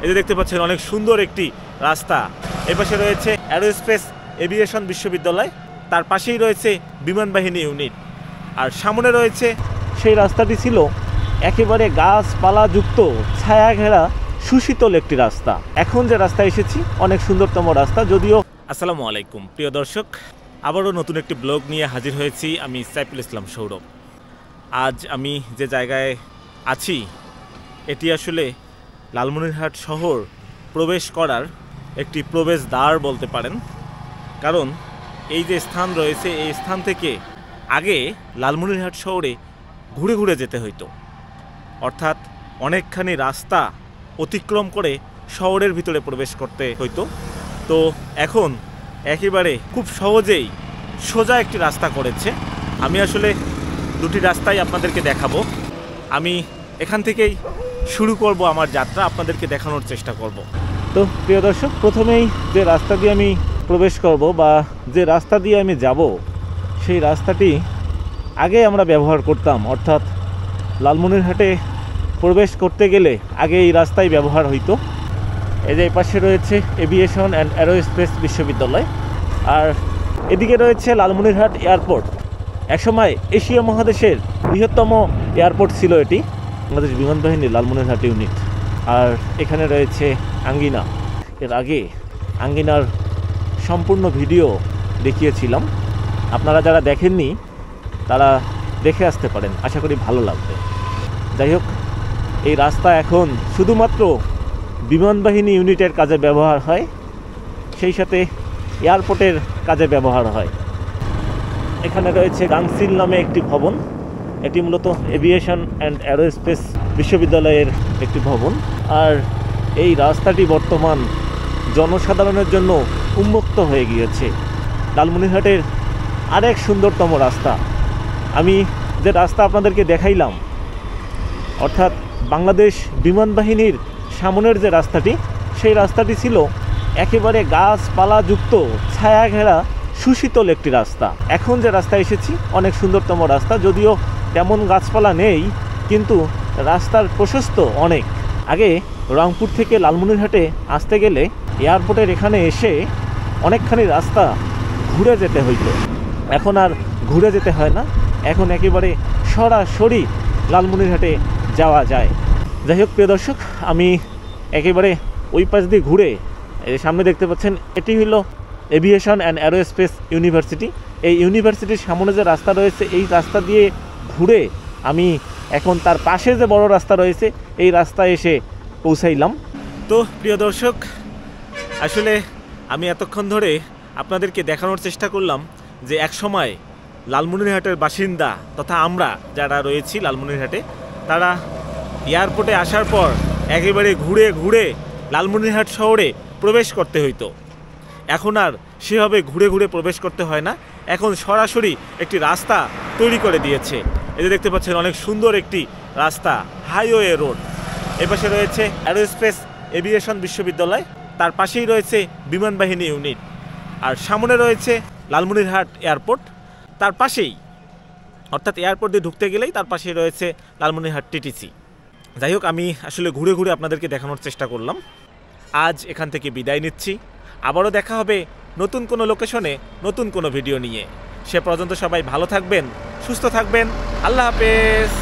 এই যে দেখতে পাচ্ছেন অনেক সুন্দর একটি রাস্তা। এপাশে রয়েছে অ্যারোস্পেস এভিয়েশন বিশ্ববিদ্যালয়, তার পাশেই রয়েছে বিমান বাহিনী ইউনিট, আর সামনে রয়েছে সেই রাস্তাটি ছিল একেবারে গাছপালা যুক্ত ছায়া ঘেরা সুশীতল একটি রাস্তা। এখন যে রাস্তায় এসেছি অনেক সুন্দরতম রাস্তা যদিও। আসসালামু আলাইকুম প্রিয় দর্শক, আবারও নতুন একটি ব্লগ নিয়ে হাজির হয়েছি আমি সাইফুল ইসলাম সৌরভ। আজ আমি যে জায়গায় আছি এটি আসলে লালমনিরহাট শহর প্রবেশ করার একটি প্রবেশদ্বার বলতে পারেন, কারণ এই যে স্থান রয়েছে এই স্থান থেকে আগে লালমনিরহাট শহরে ঘুরে ঘুরে যেতে হইতো, অর্থাৎ অনেকখানি রাস্তা অতিক্রম করে শহরের ভিতরে প্রবেশ করতে হইতো। তো এখন একেবারে খুব সহজেই সোজা একটি রাস্তা করেছে। আমি আসলে দুটি রাস্তাই আপনাদেরকে দেখাবো। আমি এখান থেকেই শুরু করব আমার যাত্রা, আপনাদেরকে দেখানোর চেষ্টা করব। তো প্রিয় দর্শক, প্রথমেই যে রাস্তা দিয়ে আমি প্রবেশ করব বা যে রাস্তা দিয়ে আমি যাব সেই রাস্তাটি আগে আমরা ব্যবহার করতাম, অর্থাৎ লালমনিরহাটে প্রবেশ করতে গেলে আগে এই রাস্তাই ব্যবহার হইতো। এই যে পাশে রয়েছে এভিয়েশন অ্যান্ড অ্যারোস্পেস বিশ্ববিদ্যালয়, আর এদিকে রয়েছে লালমনিরহাট এয়ারপোর্ট। একসময় এশিয়া মহাদেশের বৃহত্তম এয়ারপোর্ট ছিল এটি, বাংলাদেশ বিমান বাহিনী লালমনিরহাট ইউনিট। আর এখানে রয়েছে আঙ্গিনা। এর আগে আঙ্গিনার সম্পূর্ণ ভিডিও দেখিয়েছিলাম, আপনারা যারা দেখেননি তারা দেখে আসতে পারেন, আশা করি ভালো লাগবে। যাই হোক, এই রাস্তা এখন শুধুমাত্র বিমান বাহিনী ইউনিটের কাজে ব্যবহার হয়, সেই সাথে এয়ারপোর্টের কাজে ব্যবহার হয়। এখানে রয়েছে গাংসিল নামে একটি ভবন, এটি মূলত এভিয়েশন অ্যান্ড অ্যারোস্পেস বিশ্ববিদ্যালয়ের একটি ভবন। আর এই রাস্তাটি বর্তমান জনসাধারণের জন্য উন্মুক্ত হয়ে গিয়েছে। লালমনিরহাটের আরেক সুন্দরতম রাস্তা, আমি যে রাস্তা আপনাদেরকে দেখাইলাম, অর্থাৎ বাংলাদেশ বিমান বাহিনীর সামনের যে রাস্তাটি, সেই রাস্তাটি ছিল একেবারে গাছপালা যুক্ত ছায়া ঘেরা সুশীতল একটি রাস্তা। এখন যে রাস্তায় এসেছি অনেক সুন্দরতম রাস্তা, যদিও তেমন গাছপালা নেই, কিন্তু রাস্তার প্রশস্ত অনেক। আগে রংপুর থেকে লালমনিরহাটে আসতে গেলে এয়ারপোর্টের এখানে এসে অনেকখানি রাস্তা ঘুরে যেতে হইতো, এখন আর ঘুরে যেতে হয় না, এখন একেবারে সরাসরি লালমনিরহাটে যাওয়া যায়। যাই হোক প্রিয় দর্শক, আমি একেবারে ওই পাশ দিয়ে ঘুরে সামনে দেখতে পাচ্ছেন এটি হলো এভিয়েশন অ্যান্ড অ্যারোস্পেস ইউনিভার্সিটি। এই ইউনিভার্সিটির সামনে যে রাস্তা রয়েছে এই রাস্তা দিয়ে ঘুরে আমি এখন তার পাশে যে বড় রাস্তা রয়েছে এই রাস্তায় এসে পৌঁছাইলাম। তো প্রিয় দর্শক, আসলে আমি এতক্ষণ ধরে আপনাদেরকে দেখানোর চেষ্টা করলাম যে একসময় লালমনিরহাটের বাসিন্দা তথা আমরা যারা রয়েছি লালমনিরহাটে, তারা এয়ারপোর্টে আসার পর একেবারে ঘুরে ঘুরে লালমনিরহাট শহরে প্রবেশ করতে হইতো। এখন আর সেভাবে ঘুরে ঘুরে প্রবেশ করতে হয় না, এখন সরাসরি একটি রাস্তা তৈরি করে দিয়েছে। এই যে দেখতে পাচ্ছেন অনেক সুন্দর একটি রাস্তা, হাইওয়ে রোড। এপাশে রয়েছে অ্যারোস্পেস এভিয়েশন বিশ্ববিদ্যালয়, তার পাশেই রয়েছে বিমান বাহিনী ইউনিট, আর সামনে রয়েছে লালমনিরহাট এয়ারপোর্ট, তার পাশেই, অর্থাৎ এয়ারপোর্ট দিয়ে ঢুকতে গেলেই তার পাশেই রয়েছে লালমনিরহাট টিটিসি। যাই হোক, আমি আসলে ঘুরে ঘুরে আপনাদেরকে দেখানোর চেষ্টা করলাম। আজ এখান থেকে বিদায় নিচ্ছি, আবারও দেখা হবে নতুন কোনো লোকেশনে নতুন কোনো ভিডিও নিয়ে। সে পর্যন্ত সবাই ভালো থাকবেন, সুস্থ থাকবেন। আল্লাহ হাফেজ।